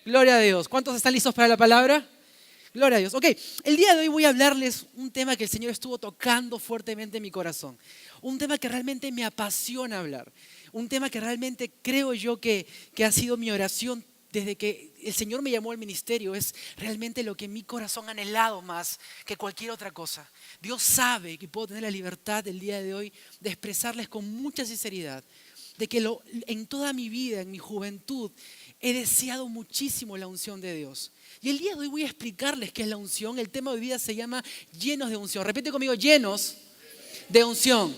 Gloria a Dios. ¿Cuántos están listos para la palabra? Gloria a Dios. Ok, el día de hoy voy a hablarles un tema que el Señor estuvo tocando fuertemente en mi corazón. Un tema que realmente me apasiona hablar. Un tema que realmente creo yo que ha sido mi oración desde que el Señor me llamó al ministerio. Es realmente lo que mi corazón ha anhelado más que cualquier otra cosa. Dios sabe que puedo tener la libertad el día de hoy de expresarles con mucha sinceridad de que en toda mi vida, en mi juventud, he deseado muchísimo la unción de Dios. Y el día de hoy voy a explicarles qué es la unción. El tema de hoy día se llama llenos de unción. Repite conmigo, llenos de unción.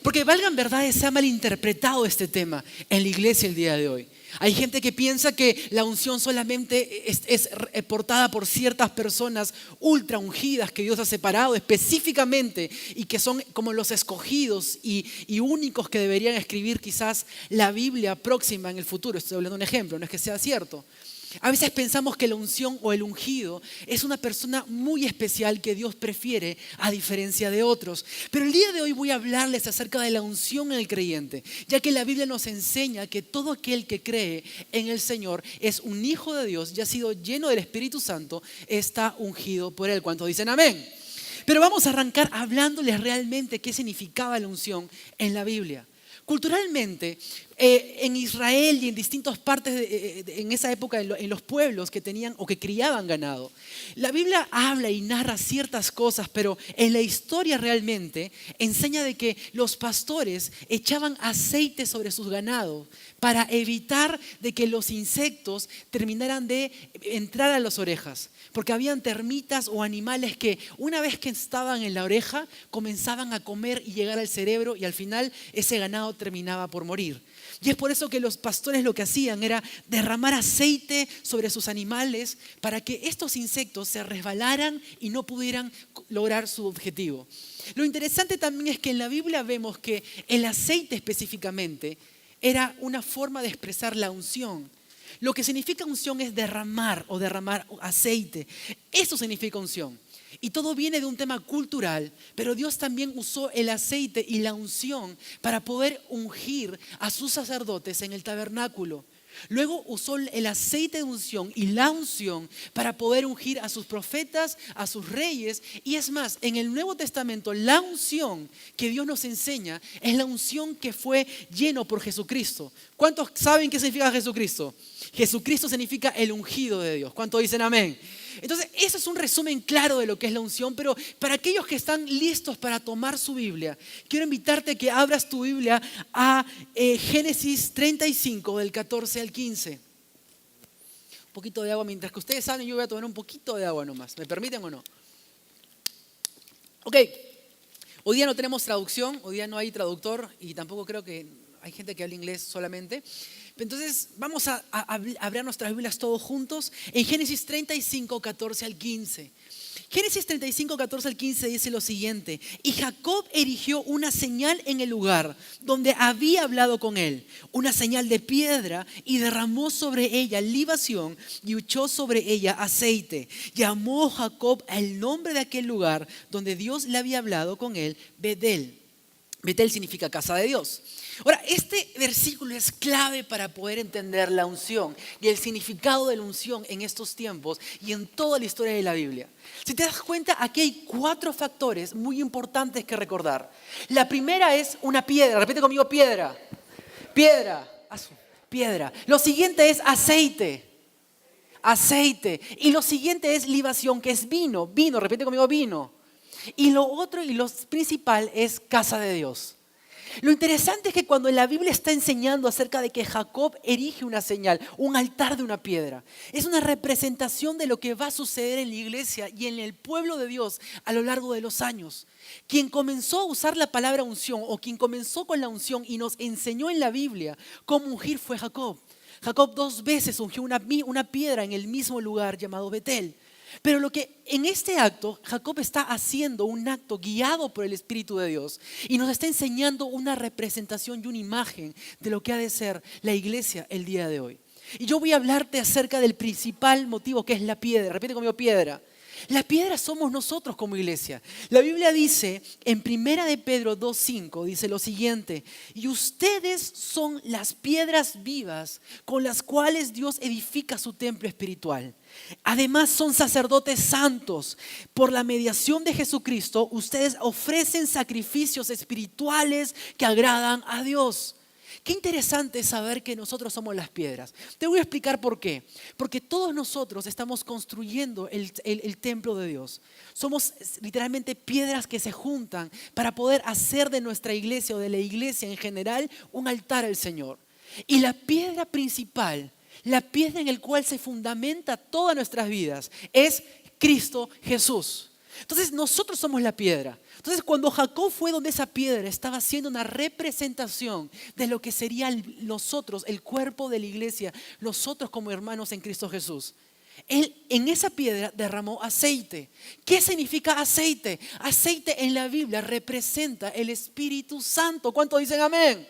Porque valgan verdades, se ha malinterpretado este tema en la iglesia el día de hoy. Hay gente que piensa que la unción solamente es portada por ciertas personas ultra ungidas que Dios ha separado específicamente y que son como los escogidos y únicos que deberían escribir quizás la Biblia próxima en el futuro. Estoy hablando de un ejemplo, no es que sea cierto. A veces pensamos que la unción o el ungido es una persona muy especial que Dios prefiere a diferencia de otros. Pero el día de hoy voy a hablarles acerca de la unción en el creyente, ya que la Biblia nos enseña que todo aquel que cree en el Señor es un hijo de Dios y ha sido lleno del Espíritu Santo, está ungido por Él. ¿Cuántos dicen amén? Pero vamos a arrancar hablándoles realmente qué significaba la unción en la Biblia. Culturalmente, en Israel y en distintas partes en esa época, en los pueblos que tenían o que criaban ganado, la Biblia habla y narra ciertas cosas, pero en la historia realmente enseña de que los pastores echaban aceite sobre sus ganados para evitar de que los insectos terminaran de entrar a las orejas. Porque habían termitas o animales que una vez que estaban en la oreja comenzaban a comer y llegar al cerebro y al final ese ganado terminaba por morir. Y es por eso que los pastores lo que hacían era derramar aceite sobre sus animales para que estos insectos se resbalaran y no pudieran lograr su objetivo. Lo interesante también es que en la Biblia vemos que el aceite específicamente era una forma de expresar la unción. Lo que significa unción es derramar o derramar aceite. Eso significa unción. Y todo viene de un tema cultural, pero Dios también usó el aceite y la unción para poder ungir a sus sacerdotes en el tabernáculo. Luego usó el aceite de unción y la unción para poder ungir a sus profetas, a sus reyes. Y es más, en el Nuevo Testamento, la unción que Dios nos enseña es la unción que fue lleno por Jesucristo. ¿Cuántos saben qué significa Jesucristo? Jesucristo significa el ungido de Dios. ¿Cuántos dicen amén? Entonces, eso es un resumen claro de lo que es la unción, pero para aquellos que están listos para tomar su Biblia, quiero invitarte a que abras tu Biblia a Génesis 35, del 14 al 15. Un poquito de agua, mientras que ustedes saben, yo voy a tomar un poquito de agua nomás. ¿Me permiten o no? Ok, hoy día no tenemos traducción, hoy día no hay traductor y tampoco creo que hay gente que habla inglés solamente. Entonces vamos a abrir nuestras Biblias todos juntos en Génesis 35, 14 al 15. Génesis 35, 14 al 15 dice lo siguiente: y Jacob erigió una señal en el lugar donde había hablado con él, una señal de piedra, y derramó sobre ella libación y echó sobre ella aceite. Llamó Jacob el nombre de aquel lugar donde Dios le había hablado con él, Betel. Betel significa casa de Dios. Ahora, este versículo es clave para poder entender la unción y el significado de la unción en estos tiempos y en toda la historia de la Biblia. Si te das cuenta, aquí hay 4 factores muy importantes que recordar. La primera es una piedra. Repite conmigo, piedra. Piedra. Piedra. Lo siguiente es aceite. Aceite. Y lo siguiente es libación, que es vino. Vino. Repite conmigo, vino. Y lo otro y lo principal es casa de Dios. Lo interesante es que cuando la Biblia está enseñando acerca de que Jacob erige una señal, un altar de una piedra, es una representación de lo que va a suceder en la iglesia y en el pueblo de Dios a lo largo de los años. Quien comenzó a usar la palabra unción o quien comenzó con la unción y nos enseñó en la Biblia cómo ungir fue Jacob. Jacob 2 veces ungió una piedra en el mismo lugar llamado Betel. Pero lo que en este acto Jacob está haciendo, un acto guiado por el Espíritu de Dios, y nos está enseñando una representación y una imagen de lo que ha de ser la iglesia el día de hoy. Y yo voy a hablarte acerca del principal motivo, que es la piedra. Repite conmigo, piedra. La piedra somos nosotros como iglesia. La Biblia dice en 1 Pedro 2:5, dice lo siguiente: y ustedes son las piedras vivas con las cuales Dios edifica su templo espiritual. Además son sacerdotes santos. Por la mediación de Jesucristo, ustedes ofrecen sacrificios espirituales que agradan a Dios. Qué interesante saber que nosotros somos las piedras. Te voy a explicar por qué. Porque todos nosotros estamos construyendo el templo de Dios. Somos literalmente piedras que se juntan para poder hacer de nuestra iglesia o de la iglesia en general un altar al Señor. Y la piedra principal, la piedra en la cual se fundamenta todas nuestras vidas, es Cristo Jesús. Entonces nosotros somos la piedra. Entonces cuando Jacob fue donde esa piedra, estaba haciendo una representación de lo que sería nosotros, el cuerpo de la iglesia, nosotros como hermanos en Cristo Jesús. Él en esa piedra derramó aceite. ¿Qué significa aceite? Aceite en la Biblia representa el Espíritu Santo. ¿Cuántos dicen amén?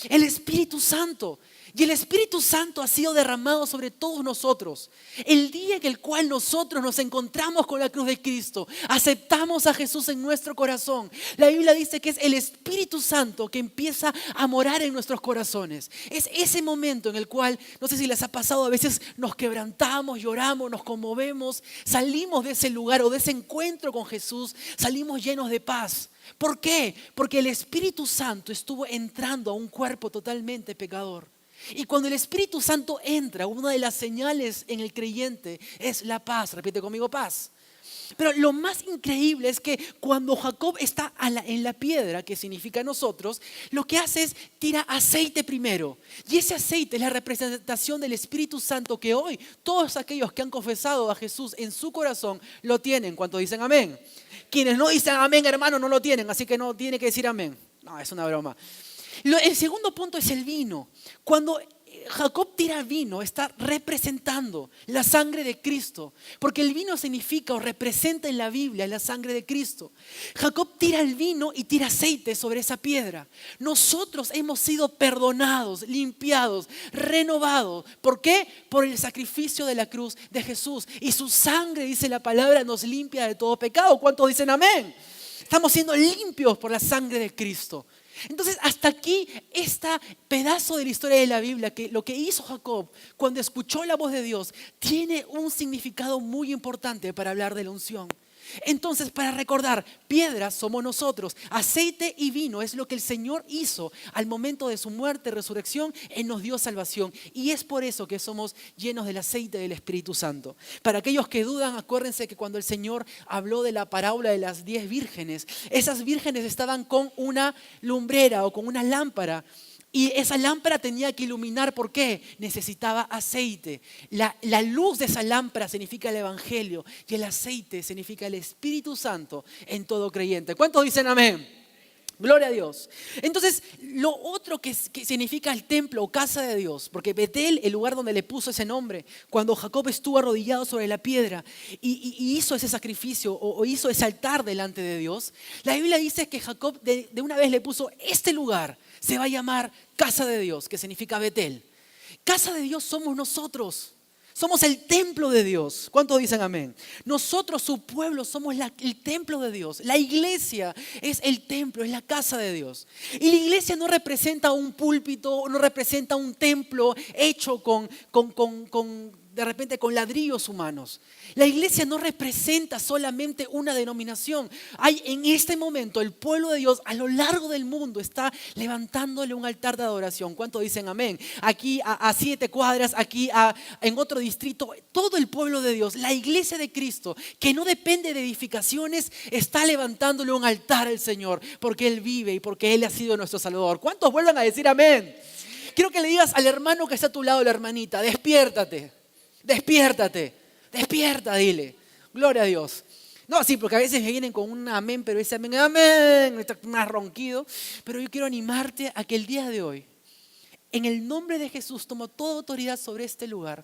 El Espíritu Santo. Y el Espíritu Santo ha sido derramado sobre todos nosotros. El día en el cual nosotros nos encontramos con la cruz de Cristo, aceptamos a Jesús en nuestro corazón. La Biblia dice que es el Espíritu Santo que empieza a morar en nuestros corazones. Es ese momento en el cual, no sé si les ha pasado, a veces nos quebrantamos, lloramos, nos conmovemos, salimos de ese lugar o de ese encuentro con Jesús, salimos llenos de paz. ¿Por qué? Porque el Espíritu Santo estuvo entrando a un cuerpo totalmente pecador. Y cuando el Espíritu Santo entra, una de las señales en el creyente es la paz. Repite conmigo, paz. Pero lo más increíble es que cuando Jacob está en la piedra, que significa nosotros, lo que hace es tira aceite primero. Y ese aceite es la representación del Espíritu Santo que hoy todos aquellos que han confesado a Jesús en su corazón lo tienen. ¿Cuántos dicen amén? Quienes no dicen amén, hermano, no lo tienen, así que no tiene que decir amén. No, es una broma. El segundo punto es el vino. Cuando Jacob tira vino, está representando la sangre de Cristo, porque el vino significa o representa en la Biblia la sangre de Cristo. Jacob tira el vino y tira aceite sobre esa piedra. Nosotros hemos sido perdonados, limpiados, renovados. ¿Por qué? Por el sacrificio de la cruz de Jesús. Y su sangre, dice la palabra, nos limpia de todo pecado. ¿Cuántos dicen amén? Estamos siendo limpios por la sangre de Cristo. Entonces hasta aquí este pedazo de la historia de la Biblia, que lo que hizo Jacob cuando escuchó la voz de Dios, tiene un significado muy importante para hablar de la unción. Entonces, para recordar, piedras somos nosotros, aceite y vino es lo que el Señor hizo al momento de su muerte y resurrección. Él nos dio salvación y es por eso que somos llenos del aceite del Espíritu Santo. Para aquellos que dudan, acuérdense que cuando el Señor habló de la parábola de las 10 vírgenes, esas vírgenes estaban con una lumbrera o con una lámpara. Y esa lámpara tenía que iluminar, ¿por qué? Necesitaba aceite. La luz de esa lámpara significa el Evangelio y el aceite significa el Espíritu Santo en todo creyente. ¿Cuántos dicen amén? Gloria a Dios. Entonces, lo otro que significa el templo o casa de Dios, porque Betel, el lugar donde le puso ese nombre, cuando Jacob estuvo arrodillado sobre la piedra y hizo ese sacrificio o hizo ese altar delante de Dios, la Biblia dice que Jacob de una vez le puso este lugar, se va a llamar casa de Dios, que significa Betel. Casa de Dios somos nosotros. Somos el templo de Dios. ¿Cuántos dicen amén? Nosotros, su pueblo, somos el templo de Dios. La iglesia es el templo, es la casa de Dios. Y la iglesia no representa un púlpito, no representa un templo hecho de repente con ladrillos humanos. La iglesia no representa solamente una denominación. Hay en este momento el pueblo de Dios a lo largo del mundo está levantándole un altar de adoración. ¿Cuántos dicen amén? Aquí a 7 cuadras, aquí en otro distrito, todo el pueblo de Dios, la iglesia de Cristo, que no depende de edificaciones, está levantándole un altar al Señor, porque Él vive y porque Él ha sido nuestro Salvador. ¿Cuántos vuelvan a decir amén? Quiero que le digas al hermano que está a tu lado, la hermanita, despiértate. Despiértate, despierta, dile. Gloria a Dios. No, sí, porque a veces me vienen con un amén, pero ese amén, está más ronquido. Pero yo quiero animarte a que el día de hoy, en el nombre de Jesús, tomo toda autoridad sobre este lugar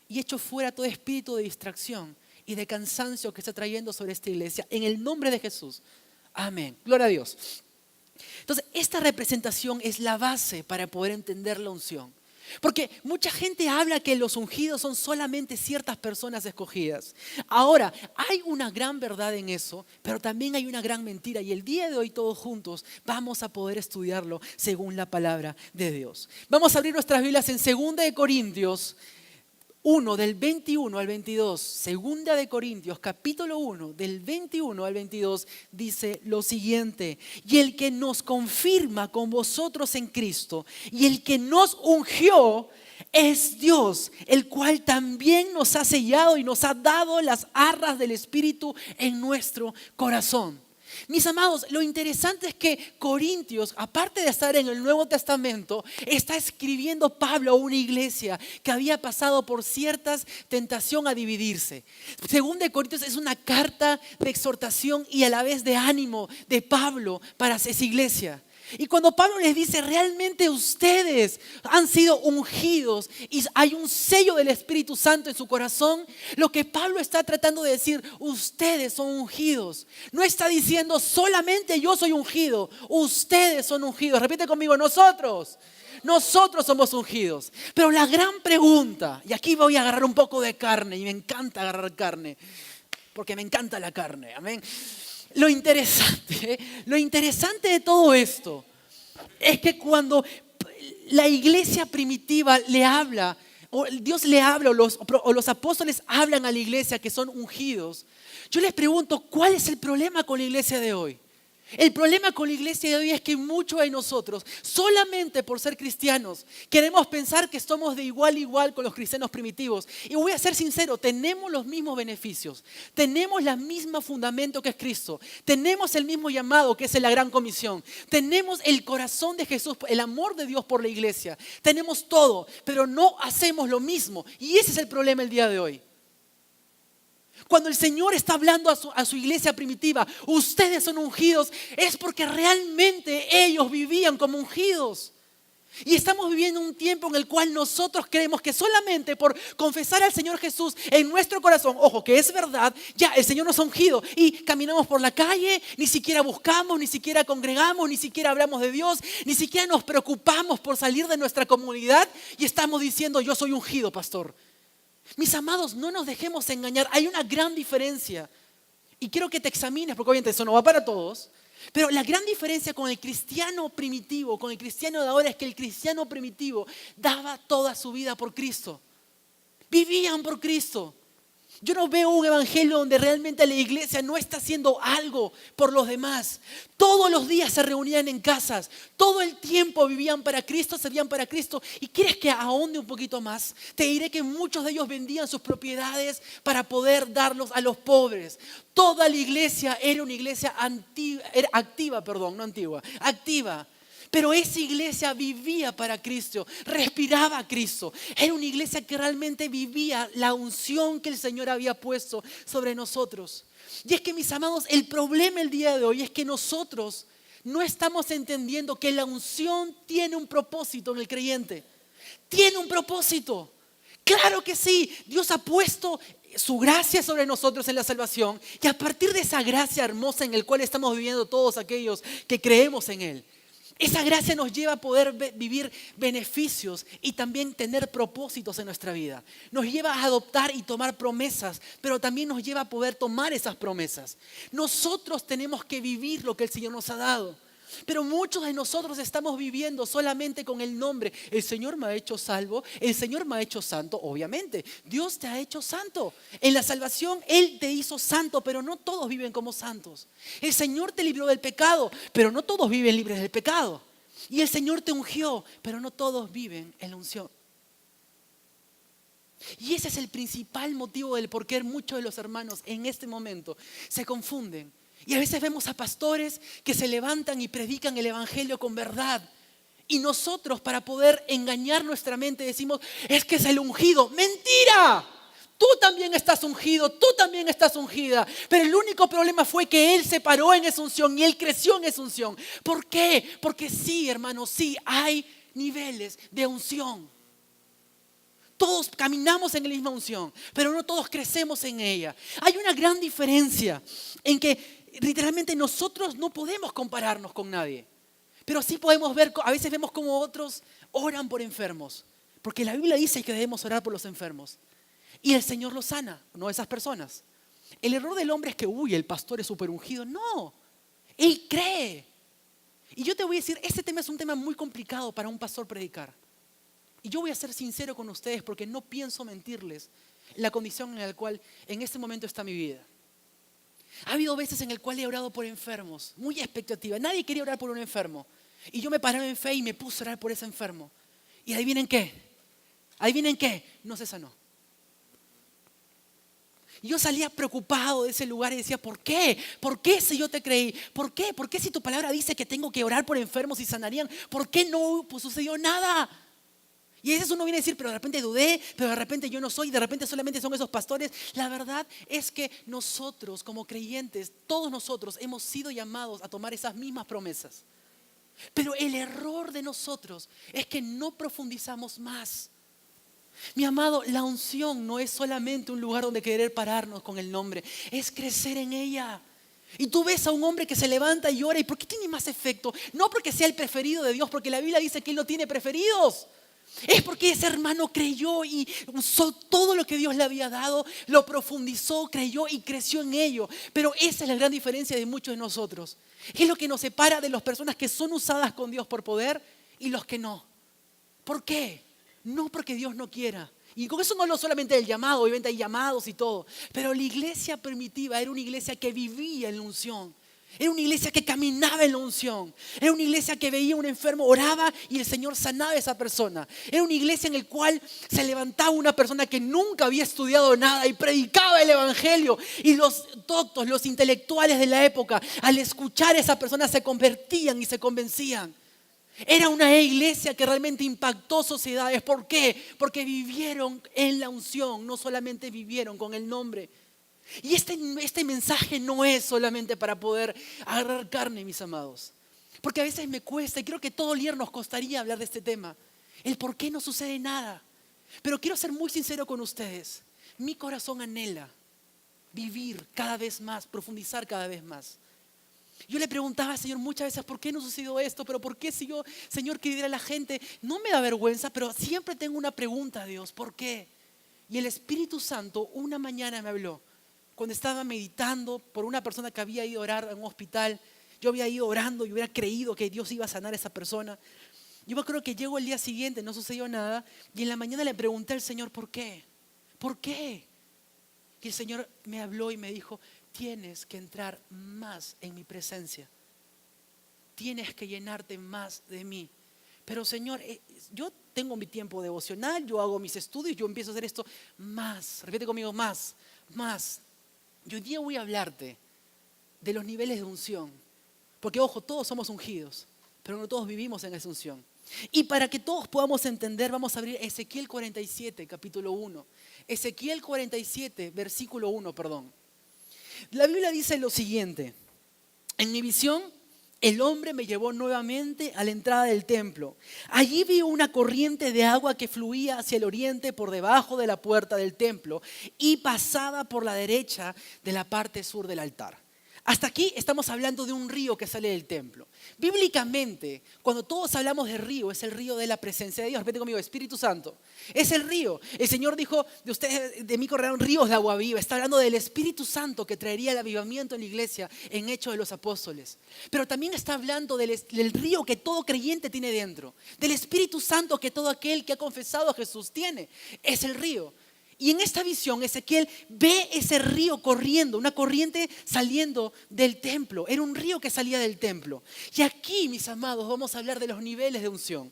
y echo fuera todo espíritu de distracción y de cansancio que está trayendo sobre esta iglesia. En el nombre de Jesús. Amén. Gloria a Dios. Entonces, esta representación es la base para poder entender la unción. Porque mucha gente habla que los ungidos son solamente ciertas personas escogidas. Ahora, hay una gran verdad en eso, pero también hay una gran mentira. Y el día de hoy todos juntos vamos a poder estudiarlo según la palabra de Dios. Vamos a abrir nuestras Biblias en 2 del 21 al 22. Segunda de Corintios, capítulo 1, del 21 al 22, dice lo siguiente: y el que nos confirma con vosotros en Cristo y el que nos ungió es Dios, el cual también nos ha sellado y nos ha dado las arras del Espíritu en nuestro corazón. Mis amados, lo interesante es que Corintios, aparte de estar en el Nuevo Testamento, está escribiendo Pablo a una iglesia que había pasado por cierta tentación a dividirse. Según de Corintios es una carta de exhortación y a la vez de ánimo de Pablo para esa iglesia. Y cuando Pablo les dice, realmente ustedes han sido ungidos y hay un sello del Espíritu Santo en su corazón, lo que Pablo está tratando de decir, ustedes son ungidos. No está diciendo solamente yo soy ungido, ustedes son ungidos. Repite conmigo, nosotros somos ungidos. Pero la gran pregunta, y aquí voy a agarrar un poco de carne, y me encanta agarrar carne, porque me encanta la carne, amén. Lo interesante de todo esto es que cuando la iglesia primitiva le habla, o Dios le habla, o los apóstoles hablan a la iglesia que son ungidos, yo les pregunto, ¿cuál es el problema con la iglesia de hoy? El problema con la iglesia de hoy es que muchos de nosotros, solamente por ser cristianos, queremos pensar que somos de igual a igual con los cristianos primitivos. Y voy a ser sincero, tenemos los mismos beneficios, tenemos el mismo fundamento que es Cristo, tenemos el mismo llamado que es la gran comisión, tenemos el corazón de Jesús, el amor de Dios por la iglesia, tenemos todo, pero no hacemos lo mismo. Y ese es el problema el día de hoy. Cuando el Señor está hablando a su iglesia primitiva, ustedes son ungidos, es porque realmente ellos vivían como ungidos. Y estamos viviendo un tiempo en el cual nosotros creemos que solamente por confesar al Señor Jesús en nuestro corazón, ojo, que es verdad, ya el Señor nos ha ungido y caminamos por la calle, ni siquiera buscamos, ni siquiera congregamos, ni siquiera hablamos de Dios, ni siquiera nos preocupamos por salir de nuestra comunidad y estamos diciendo, yo soy ungido, pastor. Mis amados, no nos dejemos engañar. Hay una gran diferencia. Y quiero que te examines, porque obviamente eso no va para todos. Pero la gran diferencia con el cristiano primitivo, con el cristiano de ahora, es que el cristiano primitivo daba toda su vida por Cristo. Vivían por Cristo. Yo no veo un evangelio donde realmente la iglesia no está haciendo algo por los demás. Todos los días se reunían en casas, todo el tiempo vivían para Cristo, servían para Cristo. ¿Y quieres que ahonde un poquito más? Te diré que muchos de ellos vendían sus propiedades para poder darlos a los pobres. Toda la iglesia era una iglesia activa. Pero esa iglesia vivía para Cristo, respiraba a Cristo. Era una iglesia que realmente vivía la unción que el Señor había puesto sobre nosotros. Y es que, mis amados, el problema el día de hoy es que nosotros no estamos entendiendo que la unción tiene un propósito en el creyente. Tiene un propósito. Claro que sí, Dios ha puesto su gracia sobre nosotros en la salvación. Y a partir de esa gracia hermosa en la cual estamos viviendo todos aquellos que creemos en Él, esa gracia nos lleva a poder vivir beneficios y también tener propósitos en nuestra vida. Nos lleva a adoptar y tomar promesas, pero también nos lleva a poder tomar esas promesas. Nosotros tenemos que vivir lo que el Señor nos ha dado. Pero muchos de nosotros estamos viviendo solamente con el nombre. El Señor me ha hecho salvo, el Señor me ha hecho santo. Obviamente, Dios te ha hecho santo. En la salvación Él te hizo santo, pero no todos viven como santos. El Señor te libró del pecado, pero no todos viven libres del pecado. Y el Señor te ungió, pero no todos viven en la unción. Y ese es el principal motivo del por qué muchos de los hermanos en este momento se confunden. Y a veces vemos a pastores que se levantan y predican el evangelio con verdad. Y nosotros, para poder engañar nuestra mente, decimos, es que es el ungido. ¡Mentira! Tú también estás ungido, tú también estás ungida. Pero el único problema fue que Él se paró en esa unción y Él creció en esa unción. ¿Por qué? Porque sí, hermanos, sí, hay niveles de unción. Todos caminamos en la misma unción, pero no todos crecemos en ella. Hay una gran diferencia en que literalmente nosotros no podemos compararnos con nadie. Pero sí podemos ver, a veces vemos como otros oran por enfermos. Porque la Biblia dice que debemos orar por los enfermos. Y el Señor los sana, no esas personas. El error del hombre es que, el pastor es súper ungido. No, él cree. Y yo te voy a decir, este tema es un tema muy complicado para un pastor predicar. Y yo voy a ser sincero con ustedes porque no pienso mentirles la condición en la cual en este momento está mi vida. Ha habido veces en el cual he orado por enfermos, muy expectativa. Nadie quería orar por un enfermo. Y yo me paraba en fe y me puse a orar por ese enfermo. ¿Y adivinen qué? ¿Adivinen qué? No se sanó. Y yo salía preocupado de ese lugar y decía, ¿por qué? ¿Por qué si yo te creí? ¿Por qué? ¿Por qué si tu palabra dice que tengo que orar por enfermos y sanarían? ¿Por qué no sucedió nada? Y a veces uno viene a decir, pero de repente dudé, pero de repente yo no soy, de repente solamente son esos pastores. La verdad es que nosotros como creyentes, todos nosotros hemos sido llamados a tomar esas mismas promesas. Pero el error de nosotros es que no profundizamos más. Mi amado, la unción no es solamente un lugar donde querer pararnos con el nombre, es crecer en ella. Y tú ves a un hombre que se levanta y ora, ¿y por qué tiene más efecto? No porque sea el preferido de Dios, porque la Biblia dice que Él no tiene preferidos. Es porque ese hermano creyó y usó todo lo que Dios le había dado, lo profundizó, creyó y creció en ello. Pero esa es la gran diferencia de muchos de nosotros. Es lo que nos separa de las personas que son usadas con Dios por poder y los que no. ¿Por qué? No porque Dios no quiera. Y con eso no hablo solamente del llamado, obviamente hay llamados y todo. Pero la iglesia primitiva era una iglesia que vivía en la unción. Era una iglesia que caminaba en la unción. Era una iglesia que veía a un enfermo, oraba y el Señor sanaba a esa persona. Era una iglesia en la cual se levantaba una persona que nunca había estudiado nada y predicaba el evangelio. Y los doctos, los intelectuales de la época, al escuchar a esa persona se convertían y se convencían. Era una iglesia que realmente impactó sociedades. ¿Por qué? Porque vivieron en la unción, no solamente vivieron con el nombre. Y este mensaje no es solamente para poder agarrar carne, mis amados. Porque a veces me cuesta, y creo que todo el día nos costaría hablar de este tema. El por qué no sucede nada. Pero quiero ser muy sincero con ustedes. Mi corazón anhela vivir cada vez más, profundizar cada vez más. Yo le preguntaba al Señor muchas veces, ¿por qué no sucedió esto? Pero ¿por qué si yo, Señor, que diera a la gente? No me da vergüenza, pero siempre tengo una pregunta a Dios, ¿por qué? Y el Espíritu Santo una mañana me habló. Cuando estaba meditando por una persona que había ido a orar en un hospital, yo había ido orando y hubiera creído que Dios iba a sanar a esa persona. Yo me acuerdo que llegó el día siguiente, no sucedió nada, y en la mañana le pregunté al Señor, ¿por qué? ¿Por qué? Y el Señor me habló y me dijo, tienes que entrar más en mi presencia. Tienes que llenarte más de mí. Pero Señor, yo tengo mi tiempo devocional, yo hago mis estudios, yo empiezo a hacer esto más. Repite conmigo, más. Y hoy día voy a hablarte de los niveles de unción. Porque ojo, todos somos ungidos, pero no todos vivimos en esa unción. Y para que todos podamos entender, vamos a abrir Ezequiel 47, capítulo 1. Ezequiel 47, versículo 1, perdón. La Biblia dice lo siguiente: en mi visión, el hombre me llevó nuevamente a la entrada del templo. Allí vi una corriente de agua que fluía hacia el oriente por debajo de la puerta del templo y pasaba por la derecha de la parte sur del altar. Hasta aquí estamos hablando de un río que sale del templo. Bíblicamente, cuando todos hablamos de río, es el río de la presencia de Dios. Repite conmigo, Espíritu Santo. Es el río. El Señor dijo, de ustedes, de mí correrán ríos de agua viva. Está hablando del Espíritu Santo que traería el avivamiento en la iglesia en Hechos de los Apóstoles. Pero también está hablando del río que todo creyente tiene dentro. Del Espíritu Santo que todo aquel que ha confesado a Jesús tiene. Es el río. Y en esta visión Ezequiel ve ese río corriendo, una corriente saliendo del templo. Era un río que salía del templo. Y aquí, mis amados, vamos a hablar de los niveles de unción.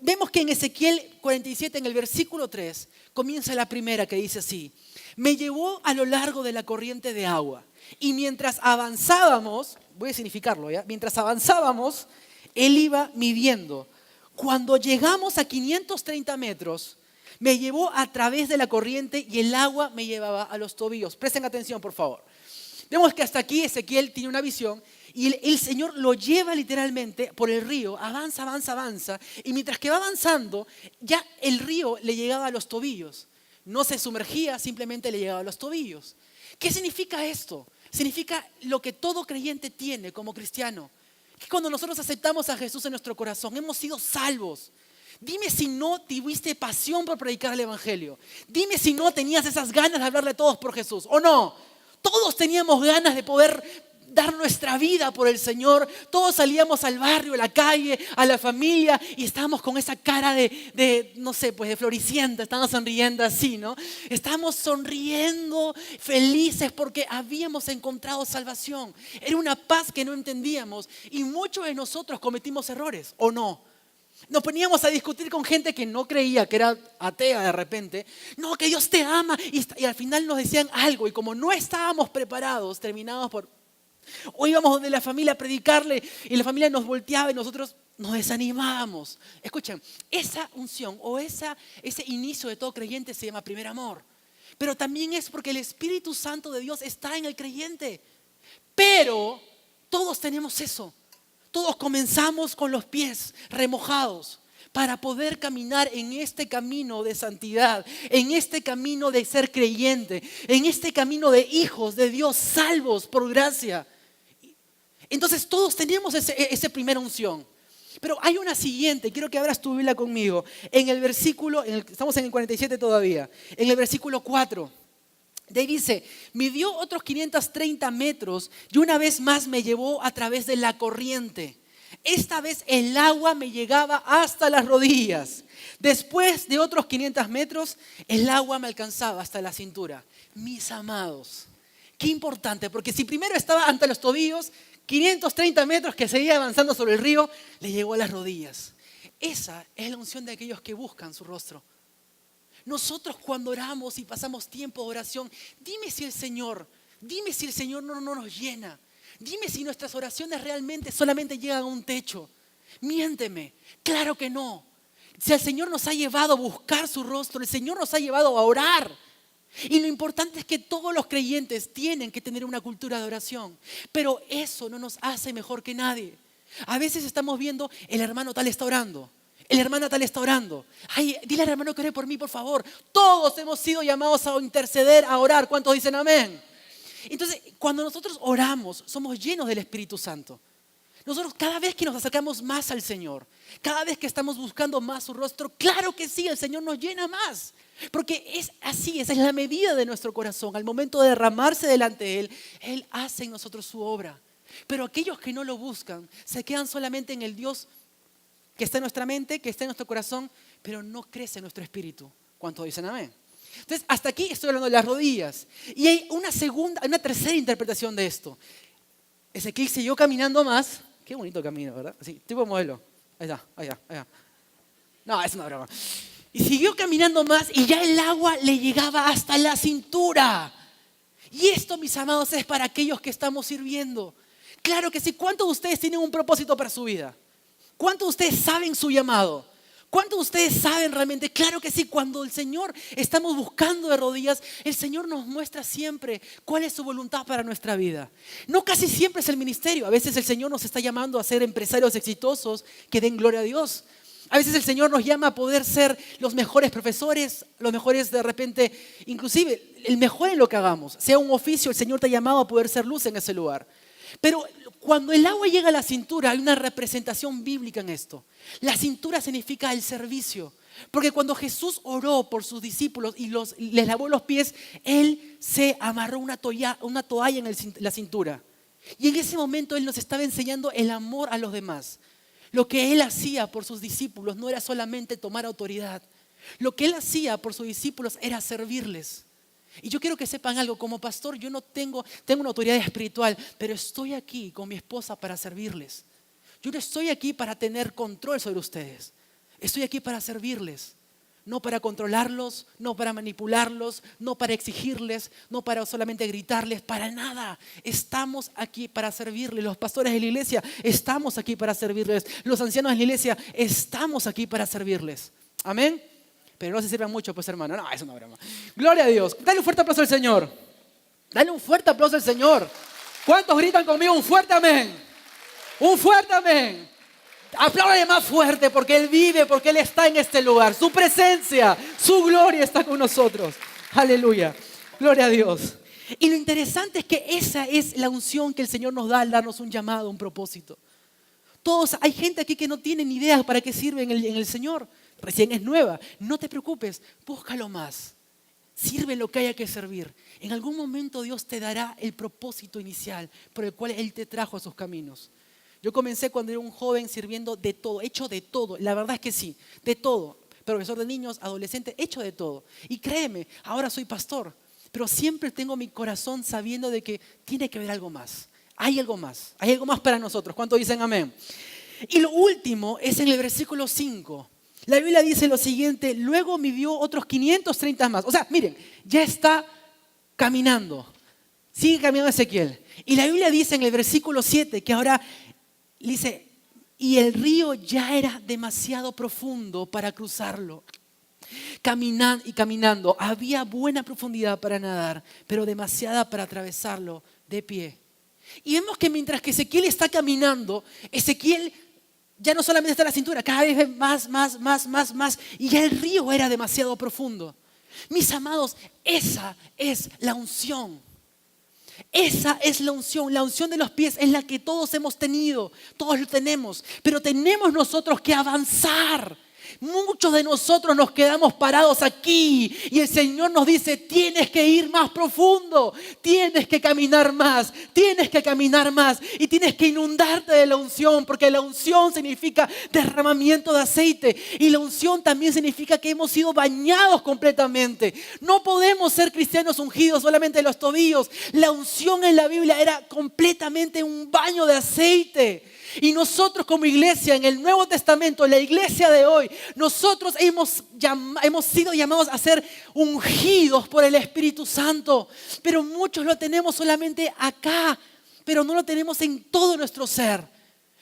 Vemos que en Ezequiel 47, en el versículo 3, comienza la primera que dice así: me llevó a lo largo de la corriente de agua. Y mientras avanzábamos, voy a significarlo ya, mientras avanzábamos, él iba midiendo. Cuando llegamos a 530 metros, me llevó a través de la corriente y el agua me llevaba a los tobillos. Presten atención, por favor. Vemos que hasta aquí Ezequiel tiene una visión y el Señor lo lleva literalmente por el río. Avanza. Y mientras que va avanzando, ya el río le llegaba a los tobillos. No se sumergía, simplemente le llegaba a los tobillos. ¿Qué significa esto? Significa lo que todo creyente tiene como cristiano. Que cuando nosotros aceptamos a Jesús en nuestro corazón, hemos sido salvos. Dime si no tuviste pasión por predicar el evangelio. Dime si no tenías esas ganas de hablarle a todos por Jesús, ¿o no? Todos teníamos ganas de poder dar nuestra vida por el Señor. Todos salíamos al barrio, a la calle, a la familia y estábamos con esa cara no sé, pues de floricienta. Estábamos sonriendo así, ¿no? Estábamos sonriendo, felices porque habíamos encontrado salvación. Era una paz que no entendíamos y muchos de nosotros cometimos errores, ¿o no? Nos poníamos a discutir con gente que no creía, que era atea de repente. No, que Dios te ama. Y al final nos decían algo y como no estábamos preparados, terminábamos o íbamos donde la familia a predicarle y la familia nos volteaba y nosotros nos desanimábamos. Escuchen, esa unción o ese inicio de todo creyente se llama primer amor. Pero también es porque el Espíritu Santo de Dios está en el creyente. Pero todos tenemos eso. Todos comenzamos con los pies remojados para poder caminar en este camino de santidad, en este camino de ser creyente, en este camino de hijos de Dios salvos por gracia. Entonces todos tenemos esa primera unción. Pero hay una siguiente, quiero que abras tu Biblia conmigo. En el versículo, estamos en el 47 todavía, en el versículo 4. De ahí dice, midió otros 530 metros y una vez más me llevó a través de la corriente. Esta vez el agua me llegaba hasta las rodillas. Después de otros 500 metros, el agua me alcanzaba hasta la cintura. Mis amados, qué importante, porque si primero estaba ante los tobillos, 530 metros que seguía avanzando sobre el río, le llegó a las rodillas. Esa es la unción de aquellos que buscan su rostro. Nosotros cuando oramos y pasamos tiempo de oración, dime si el Señor no nos llena. Dime si nuestras oraciones realmente solamente llegan a un techo. Miénteme, claro que no. Si el Señor nos ha llevado a buscar su rostro, el Señor nos ha llevado a orar. Y lo importante es que todos los creyentes tienen que tener una cultura de oración. Pero eso no nos hace mejor que nadie. A veces estamos viendo, el hermano tal está orando. El hermano tal está orando. Ay, dile al hermano que ore por mí, por favor. Todos hemos sido llamados a interceder, a orar. ¿Cuántos dicen amén? Entonces, cuando nosotros oramos, somos llenos del Espíritu Santo. Nosotros cada vez que nos acercamos más al Señor, cada vez que estamos buscando más su rostro, claro que sí, el Señor nos llena más. Porque es así, esa es la medida de nuestro corazón. Al momento de derramarse delante de Él, Él hace en nosotros su obra. Pero aquellos que no lo buscan, se quedan solamente en el Dios que está en nuestra mente, que está en nuestro corazón, pero no crece en nuestro espíritu. ¿Cuántos dicen amén? Entonces, hasta aquí estoy hablando de las rodillas. Y hay una tercera interpretación de esto. Ezequiel siguió caminando más. Qué bonito camino, ¿verdad? Así, tipo modelo. Ahí está, allá. No, es una broma. Y siguió caminando más y ya el agua le llegaba hasta la cintura. Y esto, mis amados, es para aquellos que estamos sirviendo. Claro que sí. ¿Cuántos de ustedes tienen un propósito para su vida? ¿Cuántos de ustedes saben su llamado? ¿Cuántos de ustedes saben realmente? Claro que sí, cuando el Señor estamos buscando de rodillas, el Señor nos muestra siempre cuál es su voluntad para nuestra vida. No casi siempre es el ministerio. A veces el Señor nos está llamando a ser empresarios exitosos que den gloria a Dios. A veces el Señor nos llama a poder ser los mejores profesores, los mejores de repente, inclusive el mejor en lo que hagamos. Sea un oficio, el Señor te ha llamado a poder ser luz en ese lugar. Pero cuando el agua llega a la cintura, hay una representación bíblica en esto. La cintura significa el servicio. Porque cuando Jesús oró por sus discípulos y les lavó los pies, Él se amarró una toalla en la cintura. Y en ese momento Él nos estaba enseñando el amor a los demás. Lo que Él hacía por sus discípulos no era solamente tomar autoridad. Lo que Él hacía por sus discípulos era servirles. Y yo quiero que sepan algo, como pastor yo no tengo una autoridad espiritual, pero estoy aquí con mi esposa para servirles. Yo no estoy aquí para tener control sobre ustedes. Estoy aquí para servirles. No para controlarlos, no para manipularlos, no para exigirles, no para solamente gritarles, para nada. Estamos aquí para servirles. Los pastores de la iglesia estamos aquí para servirles. Los ancianos de la iglesia estamos aquí para servirles. Amén. Pero no se sirvan mucho, pues hermano. No, es una broma. Gloria a Dios. Dale un fuerte aplauso al Señor. Dale un fuerte aplauso al Señor. ¿Cuántos gritan conmigo un fuerte amén? Un fuerte amén. Apláudale más fuerte porque Él vive, porque Él está en este lugar. Su presencia, su gloria está con nosotros. Aleluya. Gloria a Dios. Y lo interesante es que esa es la unción que el Señor nos da al darnos un llamado, un propósito. Hay gente aquí que no tiene ni idea para qué sirve en el Señor. Recién es nueva. No te preocupes, búscalo más. Sirve lo que haya que servir. En algún momento Dios te dará el propósito inicial por el cual Él te trajo a sus caminos. Yo comencé cuando era un joven sirviendo de todo, hecho de todo. La verdad es que sí, de todo. Profesor de niños, adolescente, hecho de todo. Y créeme, ahora soy pastor. Pero siempre tengo mi corazón sabiendo de que tiene que haber algo más. Hay algo más. Hay algo más para nosotros. ¿Cuántos dicen amén? Y lo último es en el versículo 5. La Biblia dice lo siguiente: luego midió otros 530 más. O sea, miren, ya está caminando. Sigue caminando Ezequiel. Y la Biblia dice en el versículo 7 que ahora dice, y el río ya era demasiado profundo para cruzarlo. Caminando, había buena profundidad para nadar, pero demasiada para atravesarlo de pie. Y vemos que mientras que Ezequiel está caminando, Ezequiel ya no solamente está en la cintura, cada vez ve más, y ya el río era demasiado profundo. Mis amados, esa es la unción. Esa es la unción de los pies es la que todos hemos tenido, todos lo tenemos, pero tenemos nosotros que avanzar. Muchos de nosotros nos quedamos parados aquí y el Señor nos dice: tienes que ir más profundo, tienes que caminar más y tienes que inundarte de la unción, porque la unción significa derramamiento de aceite y la unción también significa que hemos sido bañados completamente. No podemos ser cristianos ungidos solamente en los tobillos. La unción en la Biblia era completamente un baño de aceite. Y nosotros como iglesia en el Nuevo Testamento, la iglesia de hoy, nosotros hemos sido llamados a ser ungidos por el Espíritu Santo. Pero muchos lo tenemos solamente acá, pero no lo tenemos en todo nuestro ser.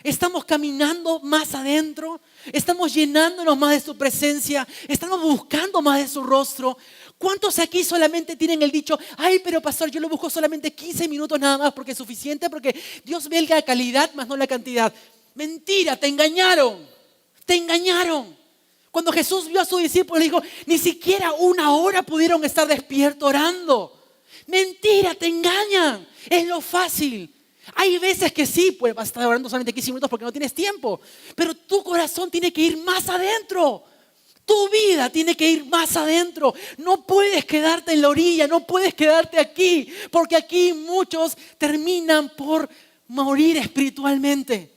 Estamos caminando más adentro, estamos llenándonos más de su presencia, estamos buscando más de su rostro. ¿Cuántos aquí solamente tienen el dicho: ay, pero pastor, yo lo busco solamente 15 minutos nada más porque es suficiente, porque Dios ve la calidad más no la cantidad? Mentira, te engañaron. Cuando Jesús vio a sus discípulos, le dijo: ni siquiera una hora pudieron estar despiertos orando. Mentira, te engañan. Es lo fácil. Hay veces que sí, pues vas a estar orando solamente 15 minutos porque no tienes tiempo, pero tu corazón tiene que ir más adentro. Tu vida tiene que ir más adentro. No puedes quedarte en la orilla, no puedes quedarte aquí, porque aquí muchos terminan por morir espiritualmente.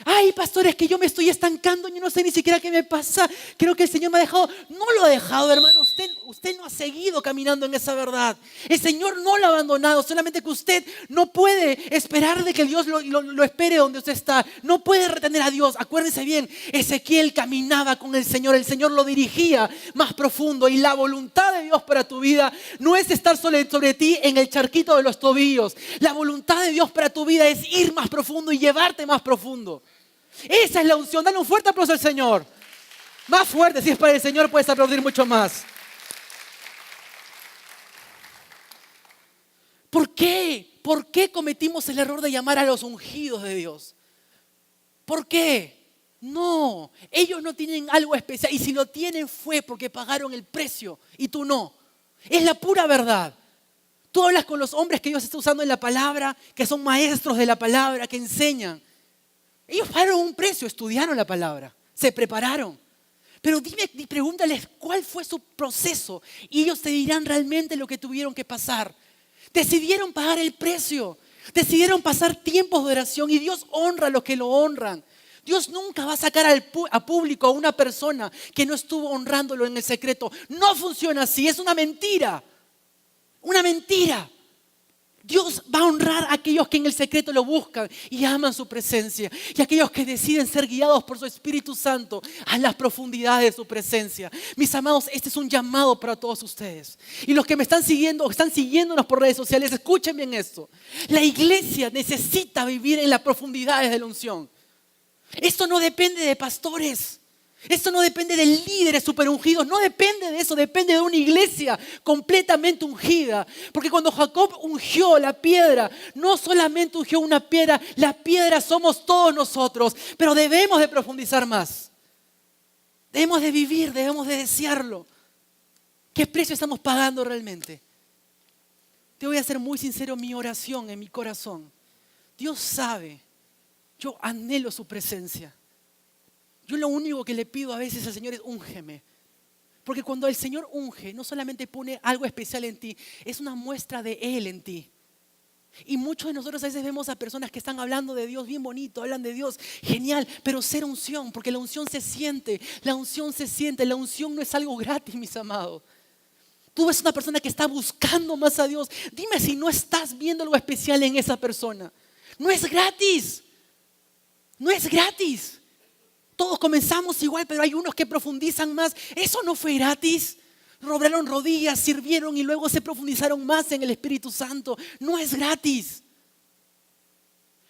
Ay, pastor, es que yo me estoy estancando, yo no sé ni siquiera qué me pasa. Creo que el Señor me ha dejado. No lo ha dejado, hermano. Usted no ha seguido caminando en esa verdad. El Señor no lo ha abandonado, solamente que usted no puede esperar de que Dios lo espere donde usted está. No puede retener a Dios. Acuérdense bien, Ezequiel caminaba con el Señor lo dirigía más profundo. Y la voluntad de Dios para tu vida no es estar sobre ti en el charquito de los tobillos. La voluntad de Dios para tu vida es ir más profundo y llevarte más profundo. Esa es la unción. Dale un fuerte aplauso al Señor. Más fuerte, si es para el Señor puedes aplaudir mucho más. ¿Por qué? ¿Por qué cometimos el error de llamar a los ungidos de Dios? ¿Por qué? No, ellos no tienen algo especial, y si lo tienen fue porque pagaron el precio y tú no. Es la pura verdad. Tú hablas con los hombres que Dios está usando en la palabra, que son maestros de la palabra, que enseñan. Ellos pagaron un precio, estudiaron la palabra, se prepararon. Pero pregúntales cuál fue su proceso y ellos te dirán realmente lo que tuvieron que pasar. Decidieron pagar el precio, decidieron pasar tiempos de oración y Dios honra a los que lo honran. Dios nunca va a sacar a público a una persona que no estuvo honrándolo en el secreto. No funciona así, es una mentira. Una mentira. Dios va a honrar a aquellos que en el secreto lo buscan y aman su presencia. Y a aquellos que deciden ser guiados por su Espíritu Santo a las profundidades de su presencia. Mis amados, este es un llamado para todos ustedes. Y los que me están siguiendo o están siguiéndonos por redes sociales, escuchen bien esto. La iglesia necesita vivir en las profundidades de la unción. Esto no depende de pastores. Esto no depende de líderes super ungidos, no depende de eso, depende de una iglesia completamente ungida. Porque cuando Jacob ungió la piedra, no solamente ungió una piedra, la piedra somos todos nosotros, pero debemos de profundizar más. Debemos de vivir, debemos de desearlo. ¿Qué precio estamos pagando realmente? Te voy a ser muy sincero, mi oración en mi corazón. Dios sabe, yo anhelo su presencia. Yo lo único que le pido a veces al Señor es úngeme. Porque cuando el Señor unge, no solamente pone algo especial en ti, es una muestra de Él en ti. Y muchos de nosotros a veces vemos a personas que están hablando de Dios bien bonito, hablan de Dios, genial, pero cero unción, porque la unción se siente, la unción se siente, la unción no es algo gratis, mis amados. Tú ves una persona que está buscando más a Dios, dime si no estás viendo algo especial en esa persona. No es gratis, no es gratis. Todos comenzamos igual, pero hay unos que profundizan más. Eso no fue gratis. Doblaron rodillas, sirvieron y luego se profundizaron más en el Espíritu Santo. No es gratis.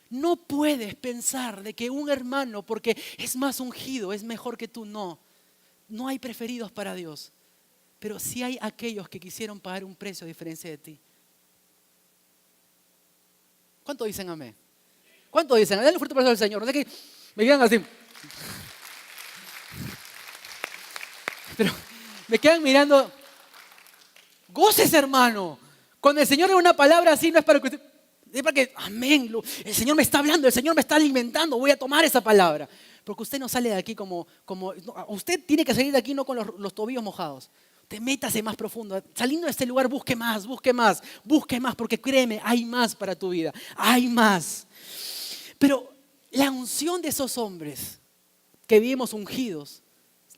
No puedes pensar de que un hermano, porque es más ungido, es mejor que tú. No, no hay preferidos para Dios. Pero sí hay aquellos que quisieron pagar un precio a diferencia de ti. ¿Cuánto dicen amén? ¿Cuánto dicen? Dale un fuerte aplauso al Señor. No sé que me quedan así. Pero me quedan mirando. Goces, hermano. Cuando el Señor da una palabra así, no es para que usted, es para que, amén, el Señor me está hablando, el Señor me está alimentando, voy a tomar esa palabra. Porque usted no sale de aquí como usted tiene que salir de aquí no con los tobillos mojados. Te métase más profundo. Saliendo de este lugar, busque más, porque créeme, hay más para tu vida. Hay más. Pero la unción de esos hombres que vivimos ungidos,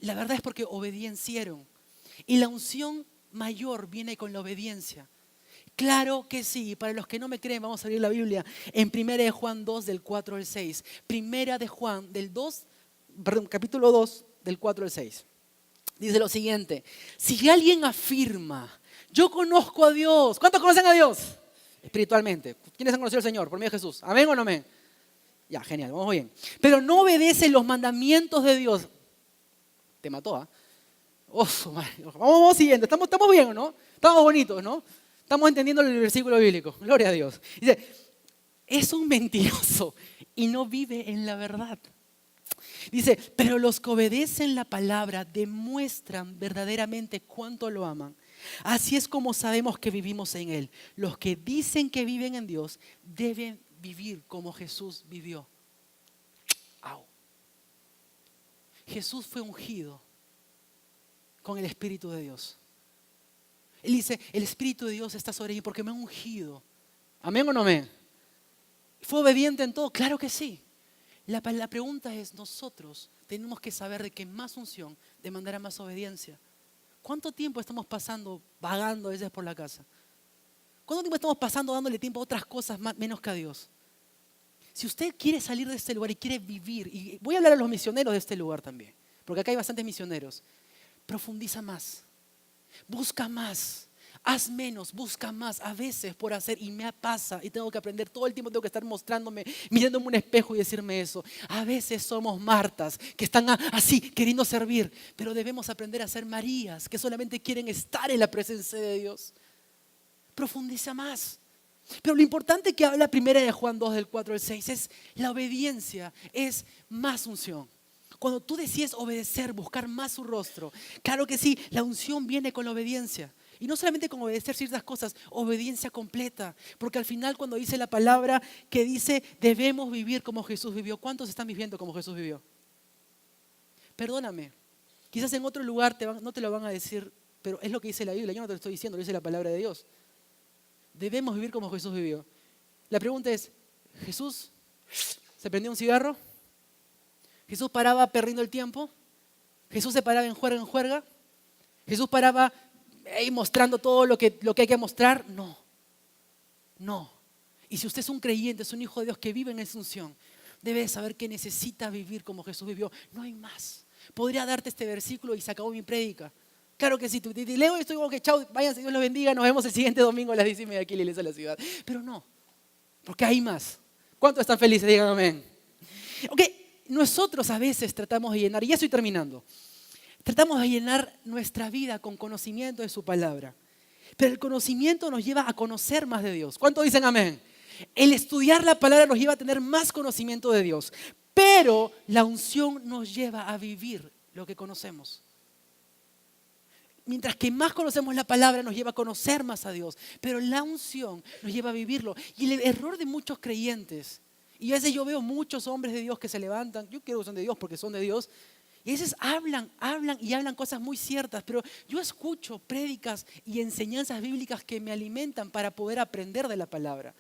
la verdad es porque obedecieron. Y la unción mayor viene con la obediencia. Claro que sí. Para los que no me creen, vamos a abrir la Biblia en 1 de Juan 2, del 4 al 6. 1 de Juan, capítulo 2, del 4 al 6. Dice lo siguiente: si alguien afirma, yo conozco a Dios. ¿Cuántos conocen a Dios? Espiritualmente. ¿Quiénes han conocido al Señor? Por medio de Jesús. ¿Amén o no amén? Ya, genial, vamos bien. Pero no obedece los mandamientos de Dios. Te mató, ¿ah? Vamos siguiendo. ¿Estamos bien o no? Estamos bonitos, ¿no? Estamos entendiendo el versículo bíblico. Gloria a Dios. Dice, es un mentiroso y no vive en la verdad. Dice, pero los que obedecen la palabra demuestran verdaderamente cuánto lo aman. Así es como sabemos que vivimos en Él. Los que dicen que viven en Dios deben vivir como Jesús vivió. ¡Au! Jesús fue ungido con el Espíritu de Dios. Él dice, el Espíritu de Dios está sobre mí porque me ha ungido. ¿Amén o no amén? ¿Fue obediente en todo? Claro que sí. La pregunta es, nosotros tenemos que saber de que más unción demandará más obediencia. ¿Cuánto tiempo estamos pasando vagando a veces por la casa? ¿Cuánto tiempo estamos pasando dándole tiempo a otras cosas menos que a Dios? Si usted quiere salir de este lugar y quiere vivir, y voy a hablar a los misioneros de este lugar también, porque acá hay bastantes misioneros, profundiza más, busca más. Haz menos, busca más, a veces por hacer, y me pasa, y tengo que aprender, todo el tiempo tengo que estar mostrándome, mirándome un espejo y decirme eso. A veces somos Martas, que están así, queriendo servir, pero debemos aprender a ser Marías, que solamente quieren estar en la presencia de Dios. Profundiza más. Pero lo importante que habla 1 de Juan 2, del 4 al 6, es la obediencia, es más unción. Cuando tú decides obedecer, buscar más su rostro, claro que sí, la unción viene con la obediencia. Y no solamente con obedecer ciertas cosas, obediencia completa. Porque al final cuando dice la palabra que dice debemos vivir como Jesús vivió, ¿cuántos están viviendo como Jesús vivió? Perdóname, quizás en otro lugar no te lo van a decir, pero es lo que dice la Biblia, yo no te lo estoy diciendo, lo dice la palabra de Dios. Debemos vivir como Jesús vivió. La pregunta es, ¿Jesús se prendía un cigarro? ¿Jesús paraba perdiendo el tiempo? ¿Jesús se paraba en juerga? ¿Jesús paraba ahí mostrando todo lo que hay que mostrar? No. Y si usted es un creyente, es un hijo de Dios que vive en esa unción, debe saber que necesita vivir como Jesús vivió. No hay más. Podría darte este versículo y se acabó mi prédica. Claro que sí, te leo esto y digo que chao, váyanse, Dios los bendiga, nos vemos el siguiente domingo a las 10:30 aquí en la iglesia de la ciudad. Pero no, porque hay más. ¿Cuántos están felices? Digan amén. Ok, nosotros a veces tratamos de llenar, y ya estoy terminando, tratamos de llenar nuestra vida con conocimiento de su palabra. Pero el conocimiento nos lleva a conocer más de Dios. ¿Cuántos dicen amén? El estudiar la palabra nos lleva a tener más conocimiento de Dios. Pero la unción nos lleva a vivir lo que conocemos. Mientras que más conocemos la palabra nos lleva a conocer más a Dios. Pero la unción nos lleva a vivirlo. Y el error de muchos creyentes, y a veces yo veo muchos hombres de Dios que se levantan, yo creo que son de Dios porque son de Dios, Y a veces hablan cosas muy ciertas, pero yo escucho prédicas y enseñanzas bíblicas que me alimentan para poder aprender de la palabra.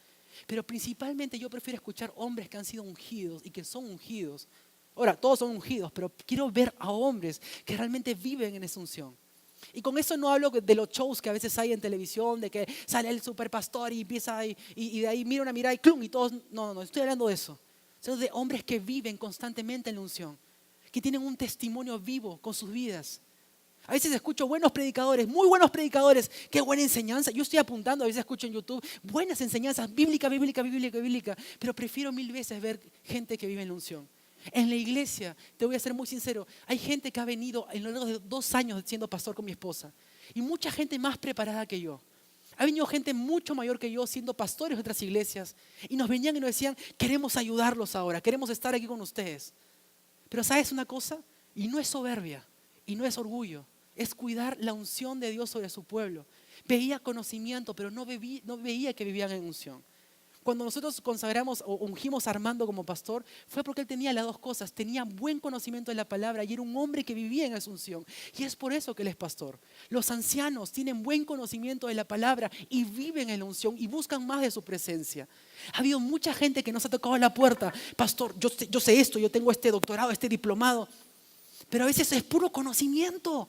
Pero principalmente yo prefiero escuchar hombres que han sido ungidos y que son ungidos. Ahora, todos son ungidos, pero quiero ver a hombres que realmente viven en esa unción. Y con eso no hablo de los shows que a veces hay en televisión, de que sale el superpastor y empieza y de ahí mira una mirada y ¡clum! Y todos, no estoy hablando de eso. Sino de hombres que viven constantemente en la unción, que tienen un testimonio vivo con sus vidas. A veces escucho buenos predicadores, muy buenos predicadores, qué buena enseñanza. Yo estoy apuntando, a veces escucho en YouTube buenas enseñanzas, bíblica, pero prefiero 1000 veces ver gente que vive en la unción. En la iglesia, te voy a ser muy sincero, hay gente que ha venido en lo largo de 2 años siendo pastor con mi esposa y mucha gente más preparada que yo. Ha venido gente mucho mayor que yo siendo pastores de otras iglesias y nos venían y nos decían, queremos ayudarlos ahora, queremos estar aquí con ustedes. Pero ¿sabes una cosa? Y no es soberbia y no es orgullo, es cuidar la unción de Dios sobre su pueblo. Veía conocimiento, pero no veía que vivían en unción. Cuando nosotros consagramos o ungimos a Armando como pastor, fue porque él tenía las 2 cosas. Tenía buen conocimiento de la palabra y era un hombre que vivía en esa unción. Y es por eso que él es pastor. Los ancianos tienen buen conocimiento de la palabra y viven en la unción y buscan más de su presencia. Ha habido mucha gente que nos ha tocado la puerta. Pastor, yo sé esto, yo tengo este doctorado, este diplomado. Pero a veces es puro conocimiento.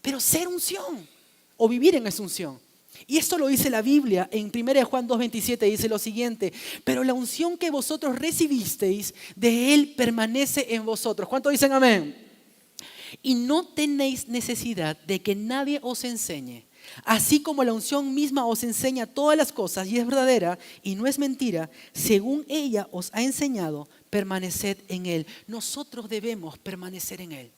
Pero ser unción o vivir en esa unción. Y esto lo dice la Biblia en 1 Juan 2:27, dice lo siguiente: pero la unción que vosotros recibisteis de Él permanece en vosotros. ¿Cuántos dicen amén? Y no tenéis necesidad de que nadie os enseñe. Así como la unción misma os enseña todas las cosas y es verdadera y no es mentira, según ella os ha enseñado, permaneced en Él. Nosotros debemos permanecer en Él.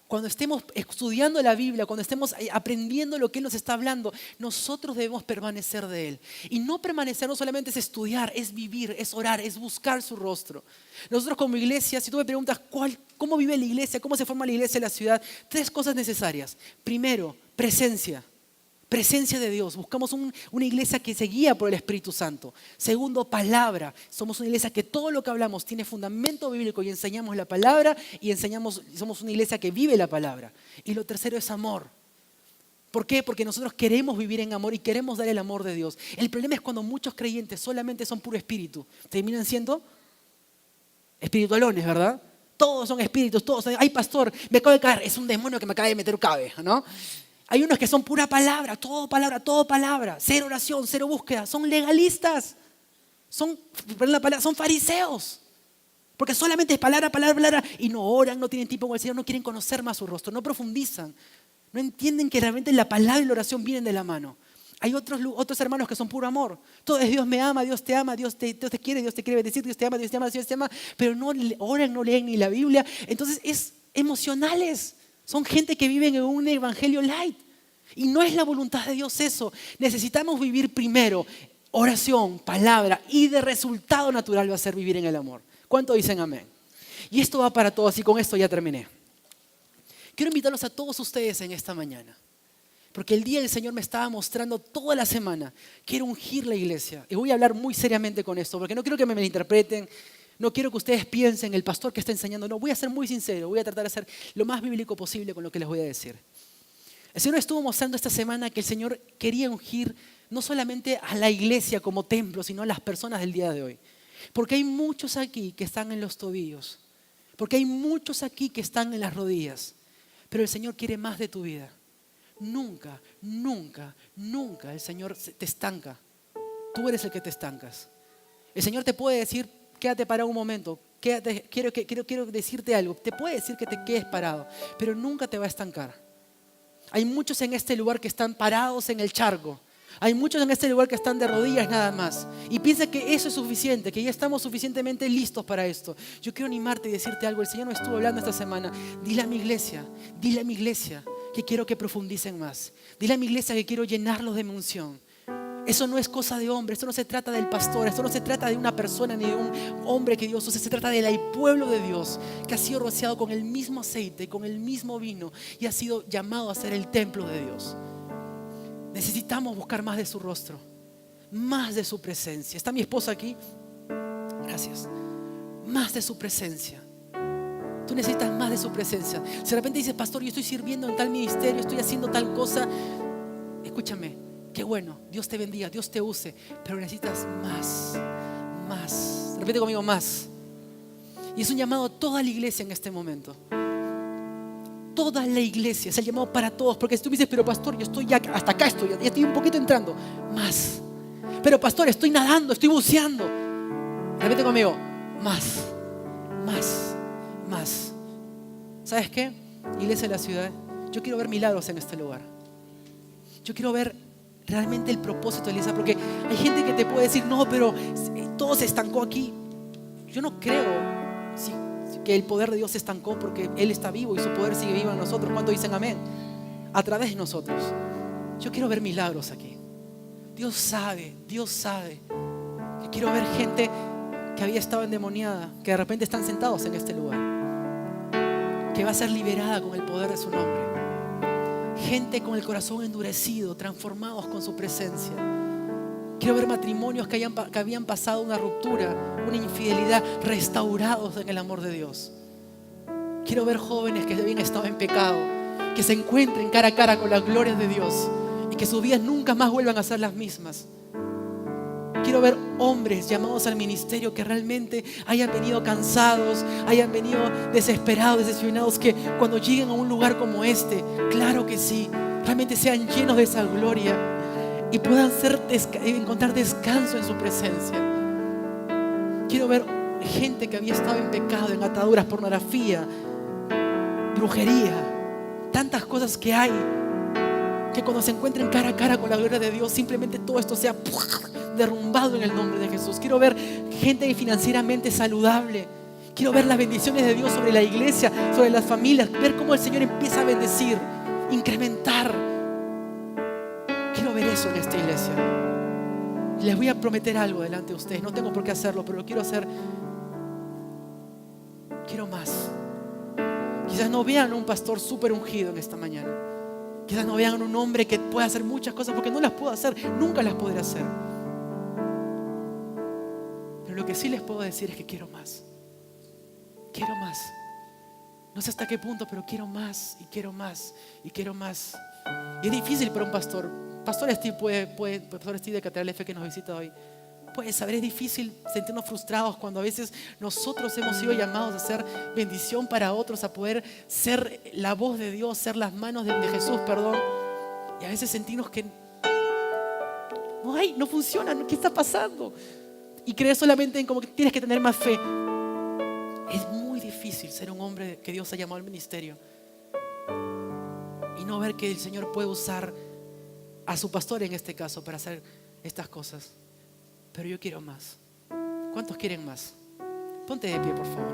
Cuando estemos estudiando la Biblia, cuando estemos aprendiendo lo que Él nos está hablando, nosotros debemos permanecer de Él. Y no permanecer no solamente es estudiar, es vivir, es orar, es buscar su rostro. Nosotros como iglesia, si tú me preguntas cómo vive la iglesia, cómo se forma la iglesia en la ciudad, 3 cosas necesarias. Primero, presencia. Presencia de Dios. Buscamos una iglesia que se guía por el Espíritu Santo. Segundo, palabra. Somos una iglesia que todo lo que hablamos tiene fundamento bíblico y enseñamos la palabra y somos una iglesia que vive la palabra. Y lo tercero es amor. ¿Por qué? Porque nosotros queremos vivir en amor y queremos dar el amor de Dios. El problema es cuando muchos creyentes solamente son puro espíritu. Terminan siendo espiritualones, ¿verdad? Todos son espíritus, todos. Ay, pastor, me acabo de caer. Es un demonio que me acaba de meter un cabe, ¿no? Hay unos que son pura palabra, todo palabra, cero oración, cero búsqueda, son legalistas, son fariseos, porque solamente es palabra, y no oran, no tienen tiempo con el Señor, no quieren conocer más su rostro, no profundizan, no entienden que realmente la palabra y la oración vienen de la mano. Hay otros hermanos que son puro amor, todo es Dios me ama, Dios te ama, Dios te quiere bendecir, Dios te ama, pero no oran, no leen ni la Biblia, entonces es emocionales. Son gente que vive en un evangelio light. Y no es la voluntad de Dios eso. Necesitamos vivir primero oración, palabra y de resultado natural va a ser vivir en el amor. ¿Cuántos dicen amén? Y esto va para todos y con esto ya terminé. Quiero invitarlos a todos ustedes en esta mañana. Porque el día del Señor me estaba mostrando toda la semana. Quiero ungir la iglesia. Y voy a hablar muy seriamente con esto porque no quiero que me malinterpreten. No quiero que ustedes piensen el pastor que está enseñando. No, voy a ser muy sincero. Voy a tratar de ser lo más bíblico posible con lo que les voy a decir. El Señor estuvo mostrando esta semana que el Señor quería ungir no solamente a la iglesia como templo, sino a las personas del día de hoy. Porque hay muchos aquí que están en los tobillos. Porque hay muchos aquí que están en las rodillas. Pero el Señor quiere más de tu vida. Nunca el Señor te estanca. Tú eres el que te estancas. El Señor te puede decir, quédate parado un momento, quiero decirte algo. Te puede decir que te quedes parado, pero nunca te va a estancar. Hay muchos en este lugar que están parados en el charco. Hay muchos en este lugar que están de rodillas nada más. Y piensan que eso es suficiente, que ya estamos suficientemente listos para esto. Yo quiero animarte y decirte algo. El Señor me estuvo hablando esta semana. Dile a mi iglesia que quiero que profundicen más. Dile a mi iglesia que quiero llenarlos de mi unción. Eso no es cosa de hombre, esto no se trata del pastor, esto no se trata de una persona ni de un hombre que Dios use, se trata del pueblo de Dios que ha sido rociado con el mismo aceite, con el mismo vino y ha sido llamado a ser el templo de Dios. Necesitamos buscar más de su rostro, más de su presencia. ¿Está mi esposa aquí? Gracias. Más de su presencia. Tú necesitas más de su presencia. Si de repente dices, pastor, yo estoy sirviendo en tal ministerio, estoy haciendo tal cosa, escúchame, qué bueno, Dios te bendiga, Dios te use, pero necesitas más. Repite conmigo, más. Y es un llamado a toda la iglesia en este momento. Toda la iglesia, es el llamado para todos. Porque si tú me dices, pero pastor, yo estoy ya, hasta acá estoy, ya estoy un poquito entrando. Más. Pero pastor, estoy nadando, estoy buceando. Repite conmigo, más. ¿Sabes qué? Iglesia de la ciudad, yo quiero ver milagros en este lugar. Yo quiero ver realmente el propósito de la iglesia. Porque hay gente que te puede decir, no, pero todo se estancó aquí. Yo no creo que el poder de Dios se estancó, porque Él está vivo y su poder sigue vivo en nosotros. ¿Cuántos dicen amén? A través de nosotros. Yo quiero ver milagros aquí. Dios sabe que quiero ver gente que había estado endemoniada, que de repente están sentados en este lugar, que va a ser liberada con el poder de su nombre. Gente con el corazón endurecido, transformados con su presencia. Quiero ver matrimonios que habían pasado una ruptura, una infidelidad, restaurados en el amor de Dios. Quiero ver jóvenes que habían estado en pecado, que se encuentren cara a cara con la gloria de Dios y que sus vidas nunca más vuelvan a ser las mismas. Quiero ver hombres llamados al ministerio que realmente hayan venido cansados, hayan venido desesperados, decepcionados, que cuando lleguen a un lugar como este, claro que sí, realmente sean llenos de esa gloria y puedan encontrar descanso en su presencia. Quiero ver gente que había estado en pecado, en ataduras, pornografía, brujería, tantas cosas que hay, que cuando se encuentren cara a cara con la gloria de Dios, simplemente todo esto sea derrumbado en el nombre de Jesús. Quiero ver gente financieramente saludable. Quiero ver las bendiciones de Dios sobre la iglesia, sobre las familias, ver cómo el Señor empieza a bendecir, incrementar. Quiero ver eso en esta iglesia. Les voy a prometer algo delante de ustedes. No tengo por qué hacerlo, pero lo quiero hacer. Quiero más. Quizás no vean a un pastor súper ungido en esta mañana. Quizás no vean a un hombre que pueda hacer muchas cosas, porque no las puedo hacer, nunca las podré hacer. Pero lo que sí les puedo decir es que quiero más. Quiero más. No sé hasta qué punto, pero quiero más y quiero más y quiero más. Y es difícil para un pastor. Pastor Steve Pastor Steve de Catedral F, que nos visita hoy, puede saber, es difícil sentirnos frustrados cuando a veces nosotros hemos sido llamados a ser bendición para otros, a poder ser la voz de Dios, ser las manos de Jesús, perdón. Y a veces sentimos que no funciona, ¿qué está pasando? Y crees solamente en como que tienes que tener más fe. Es muy difícil ser un hombre que Dios ha llamado al ministerio y no ver que el Señor puede usar a su pastor en este caso para hacer estas cosas. Pero yo quiero más. ¿Cuántos quieren más? Ponte de pie, por favor.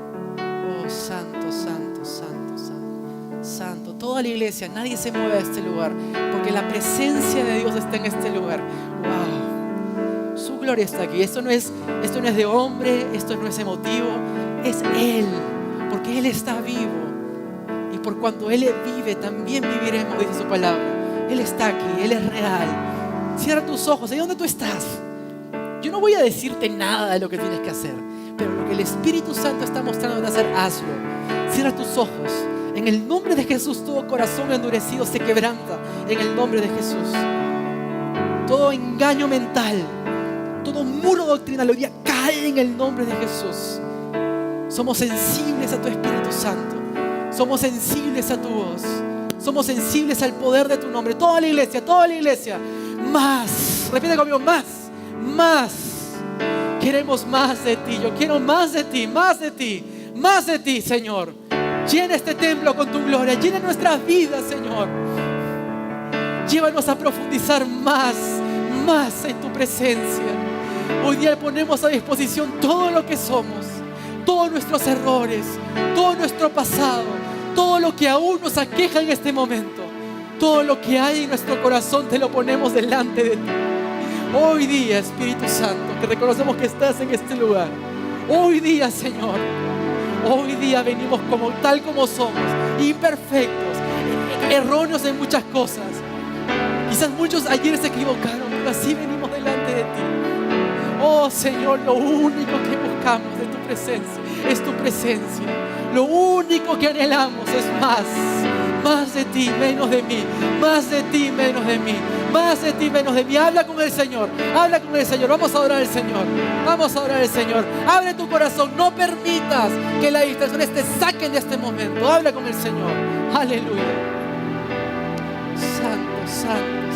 Oh, santo, santo, santo, santo, santo. Toda la iglesia, nadie se mueve a este lugar, porque la presencia de Dios está en este lugar. Wow. Su gloria está aquí. Esto no es de hombre, esto no es emotivo, es Él, porque Él está vivo. Y por cuanto Él vive, también viviremos, dice su palabra. Él está aquí, Él es real. Cierra tus ojos, ¿ahí dónde tú estás? Yo no voy a decirte nada de lo que tienes que hacer, pero lo que el Espíritu Santo está mostrando de hacer, hazlo. Cierra tus ojos. En el nombre de Jesús, todo corazón endurecido se quebranta. En el nombre de Jesús. Todo engaño mental, todo muro doctrinal hoy día cae en el nombre de Jesús. Somos sensibles a tu Espíritu Santo. Somos sensibles a tu voz. Somos sensibles al poder de tu nombre. Toda la iglesia. Más. Repite conmigo, más. Más. Queremos más de ti. Yo quiero más de ti, más de ti, más de ti, Señor. Llena este templo con tu gloria. Llena nuestras vidas, Señor. Llévanos a profundizar más en tu presencia. Hoy día ponemos a disposición todo lo que somos, todos nuestros errores, todo nuestro pasado, todo lo que aún nos aqueja en este momento. Todo lo que hay en nuestro corazón te lo ponemos delante de ti. Hoy día, Espíritu Santo, que reconocemos que estás en este lugar. Hoy día, Señor, hoy día venimos tal como somos, imperfectos, erróneos en muchas cosas. Quizás muchos ayer se equivocaron, pero así venimos delante de ti. Oh Señor, lo único que buscamos de tu presencia es tu presencia. Lo único que anhelamos es más de ti, menos de mí, más de ti, menos de mí, más de ti, menos de mí. Habla con el Señor, habla con el Señor. Vamos a orar al Señor, vamos a orar al Señor. Abre tu corazón, no permitas que las distracciones te saquen de este momento. Habla con el Señor. Aleluya. Santo, santo,